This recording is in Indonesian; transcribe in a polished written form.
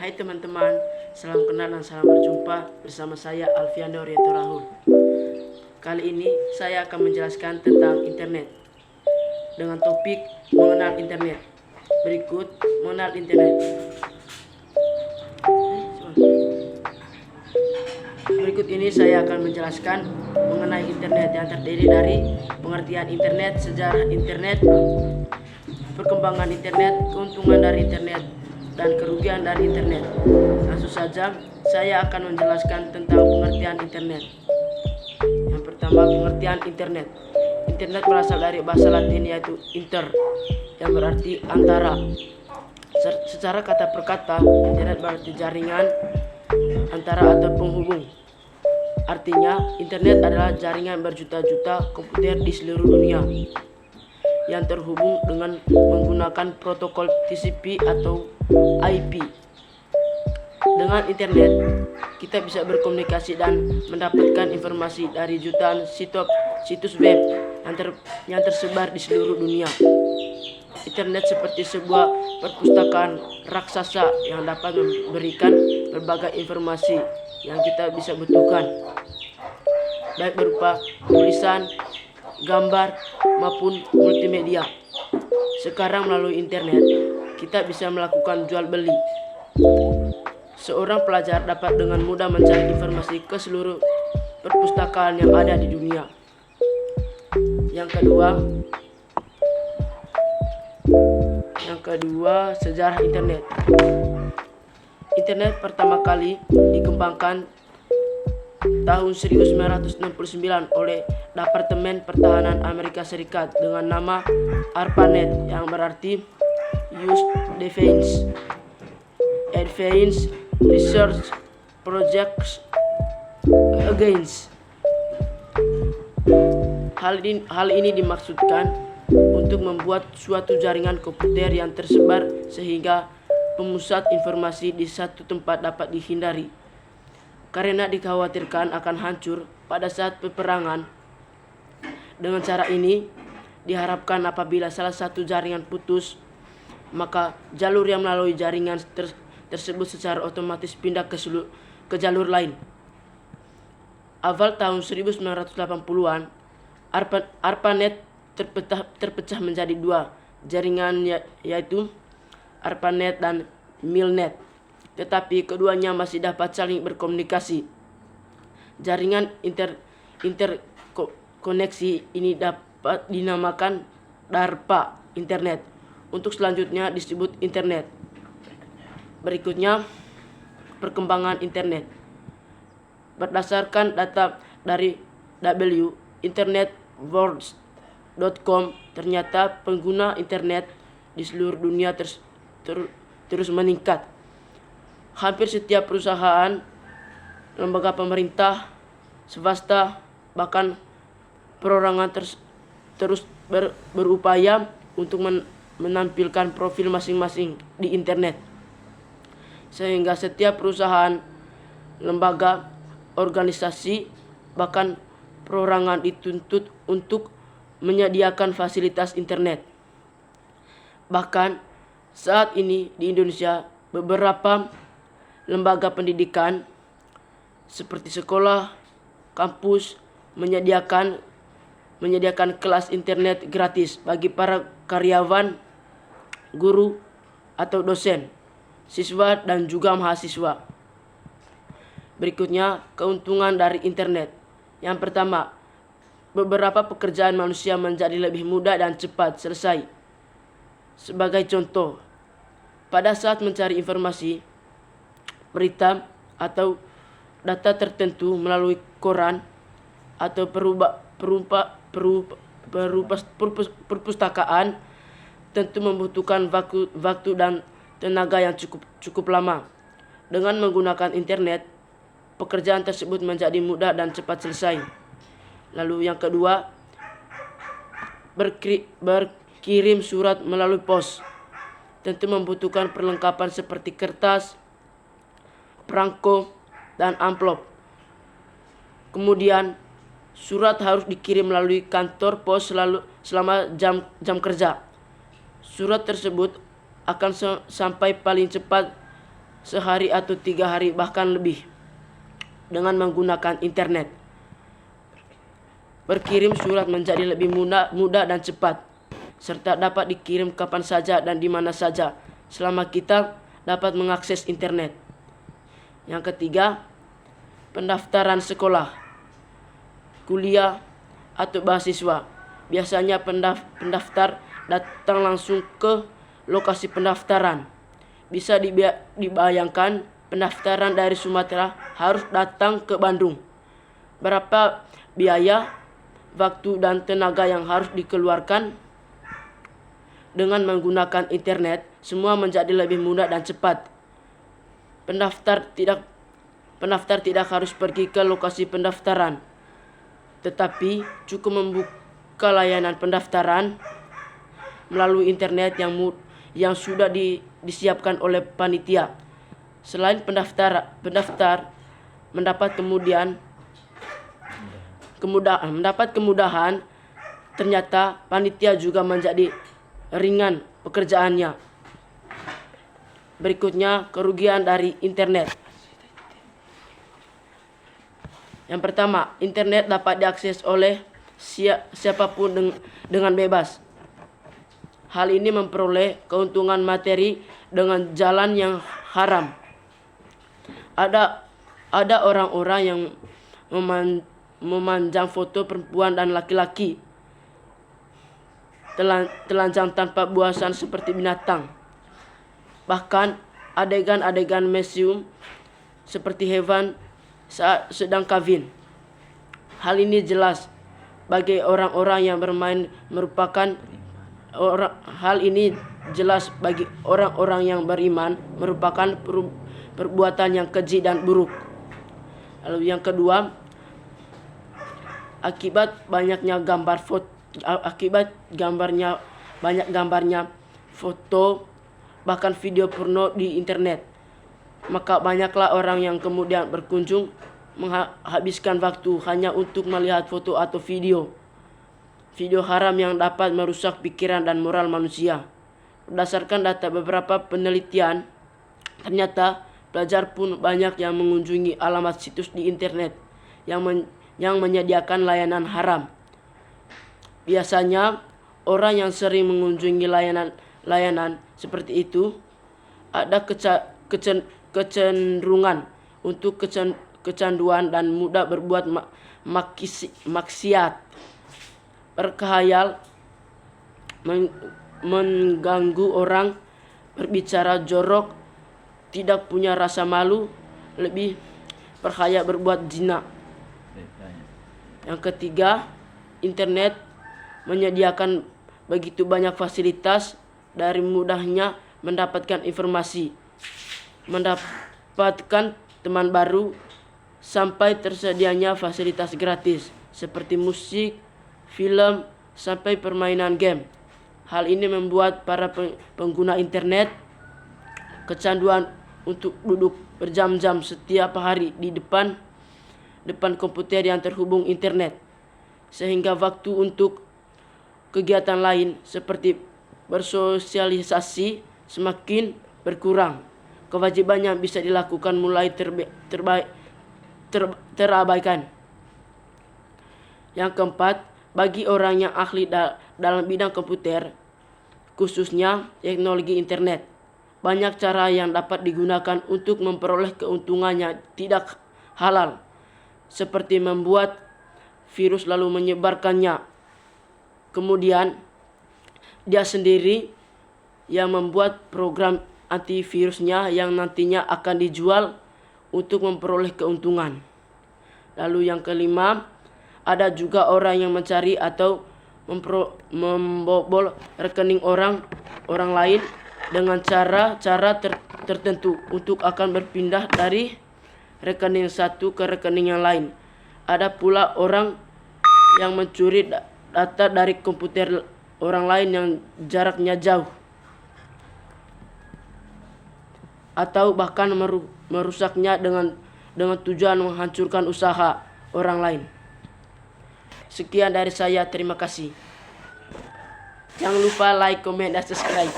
Hai teman-teman, salam kenal dan salam berjumpa bersama saya Alfiando Rieto Rahul. Kali ini saya akan menjelaskan tentang internet dengan topik mengenal internet. Berikut mengenal internet. Berikut ini saya akan menjelaskan mengenai internet yang terdiri dari pengertian internet, sejarah internet, perkembangan internet, keuntungan dari internet, dan kerugian dari internet. Langsung saja, saya akan menjelaskan tentang pengertian internet. Yang pertama, pengertian internet. Internet berasal dari bahasa Latin yaitu inter, yang berarti antara. Secara kata per kata, internet berarti jaringan antara atau penghubung. Artinya, internet adalah jaringan berjuta-juta komputer di seluruh dunia yang terhubung dengan menggunakan protokol TCP atau IP. Dengan internet, kita bisa berkomunikasi dan mendapatkan informasi dari jutaan situs web yang tersebar di seluruh dunia. Internet seperti sebuah perpustakaan raksasa yang dapat memberikan berbagai informasi yang kita bisa butuhkan, baik berupa tulisan, gambar, maupun multimedia. Sekarang melalui internet, kita bisa melakukan jual beli. Seorang pelajar dapat dengan mudah mencari informasi ke seluruh perpustakaan yang ada di dunia. Yang kedua, sejarah internet. Internet pertama kali dikembangkan tahun 1969 oleh Departemen Pertahanan Amerika Serikat dengan nama ARPANET, yang berarti Use Defense Advanced Research Projects Against. Hal ini dimaksudkan untuk membuat suatu jaringan komputer yang tersebar sehingga pemusat informasi di satu tempat dapat dihindari, karena dikhawatirkan akan hancur pada saat peperangan. Dengan cara ini, diharapkan apabila salah satu jaringan putus, maka jalur yang melalui jaringan tersebut secara otomatis pindah ke jalur lain. Awal tahun 1980-an, ARPANET terpecah menjadi dua jaringan, yaitu ARPANET dan MILNET, tetapi keduanya masih dapat saling berkomunikasi. Jaringan interkoneksi ini dapat dinamakan DARPA internet. Untuk selanjutnya disebut internet. Berikutnya, perkembangan internet. Berdasarkan data dari internetworld.com, ternyata pengguna internet di seluruh dunia terus meningkat. Hampir setiap perusahaan, lembaga pemerintah, swasta, bahkan perorangan terus berupaya untuk menampilkan profil masing-masing di internet, sehingga setiap perusahaan, lembaga, organisasi, bahkan perorangan dituntut untuk menyediakan fasilitas internet. Bahkan saat ini di Indonesia, beberapa lembaga pendidikan seperti sekolah, kampus menyediakan kelas internet gratis bagi para karyawan, guru, atau dosen, siswa, dan juga mahasiswa. Berikutnya, keuntungan dari internet. Yang pertama, beberapa pekerjaan manusia menjadi lebih mudah dan cepat selesai. Sebagai contoh, pada saat mencari informasi, berita, atau data tertentu melalui koran atau perpustakaan, tentu membutuhkan waktu dan tenaga yang cukup lama. Dengan menggunakan internet, pekerjaan tersebut menjadi mudah dan cepat selesai. Lalu yang kedua, berkirim surat melalui pos, tentu membutuhkan perlengkapan seperti kertas, perangko, dan amplop. Kemudian, surat harus dikirim melalui kantor pos selama jam kerja. Surat tersebut akan sampai paling cepat sehari atau 3 hari bahkan lebih dengan menggunakan internet. Berkirim surat menjadi lebih mudah dan cepat, serta dapat dikirim kapan saja dan di mana saja selama kita dapat mengakses internet. Yang ketiga, pendaftaran sekolah, kuliah, atau mahasiswa. Biasanya pendaftar datang langsung ke lokasi pendaftaran. Bisa dibayangkan pendaftaran dari Sumatera harus datang ke Bandung. Berapa biaya, waktu, dan tenaga yang harus dikeluarkan? Dengan menggunakan internet, semua menjadi lebih mudah dan cepat. Pendaftar tidak harus pergi ke lokasi pendaftaran, tetapi cukup membuka layanan pendaftaran melalui internet yang sudah disiapkan oleh panitia. Selain pendaftar mendapat kemudahan, ternyata panitia juga menjadi ringan pekerjaannya. Berikutnya, kerugian dari internet. Yang pertama, internet dapat diakses oleh siapapun dengan bebas. Hal ini memperoleh keuntungan materi dengan jalan yang haram. Ada orang-orang yang memanjang foto perempuan dan laki-laki, telanjang tanpa buasan seperti binatang. Bahkan adegan-adegan mesum seperti hewan saat sedang kawin. Hal ini jelas bagi orang-orang yang beriman merupakan perbuatan yang keji dan buruk. Lalu yang kedua, akibat banyaknya gambarnya foto bahkan video porno di internet, maka banyaklah orang yang kemudian berkunjung menghabiskan waktu hanya untuk melihat foto atau video haram yang dapat merusak pikiran dan moral manusia. Berdasarkan data beberapa penelitian, ternyata pelajar pun banyak yang mengunjungi alamat situs di internet yang menyediakan layanan haram. Biasanya orang yang sering mengunjungi layanan seperti itu ada kecenderungan untuk kecanduan dan mudah berbuat maksiat, berkhayal, mengganggu orang, berbicara jorok, tidak punya rasa malu, lebih berkhayal berbuat zina. Yang ketiga, internet menyediakan begitu banyak fasilitas, dari mudahnya mendapatkan informasi, mendapatkan teman baru, sampai tersedianya fasilitas gratis seperti musik, film, sampai permainan game. Hal ini membuat para pengguna internet kecanduan untuk duduk berjam-jam setiap hari di depan komputer yang terhubung internet, sehingga waktu untuk kegiatan lain seperti bersosialisasi semakin berkurang. Kewajiban yang bisa dilakukan mulai terabaikan. Yang keempat, bagi orang yang ahli dalam bidang komputer, khususnya teknologi internet, banyak cara yang dapat digunakan untuk memperoleh keuntungan yang tidak halal, seperti membuat virus lalu menyebarkannya. Kemudian dia sendiri yang membuat program antivirusnya yang nantinya akan dijual untuk memperoleh keuntungan. Lalu yang kelima, ada juga orang yang mencari atau membobol rekening orang lain dengan cara tertentu untuk akan berpindah dari rekening satu ke rekening yang lain. Ada pula orang yang mencuri data dari komputer orang lain yang jaraknya jauh, atau bahkan merusaknya dengan tujuan menghancurkan usaha orang lain. Sekian dari saya, terima kasih. Jangan lupa like, comment, dan subscribe.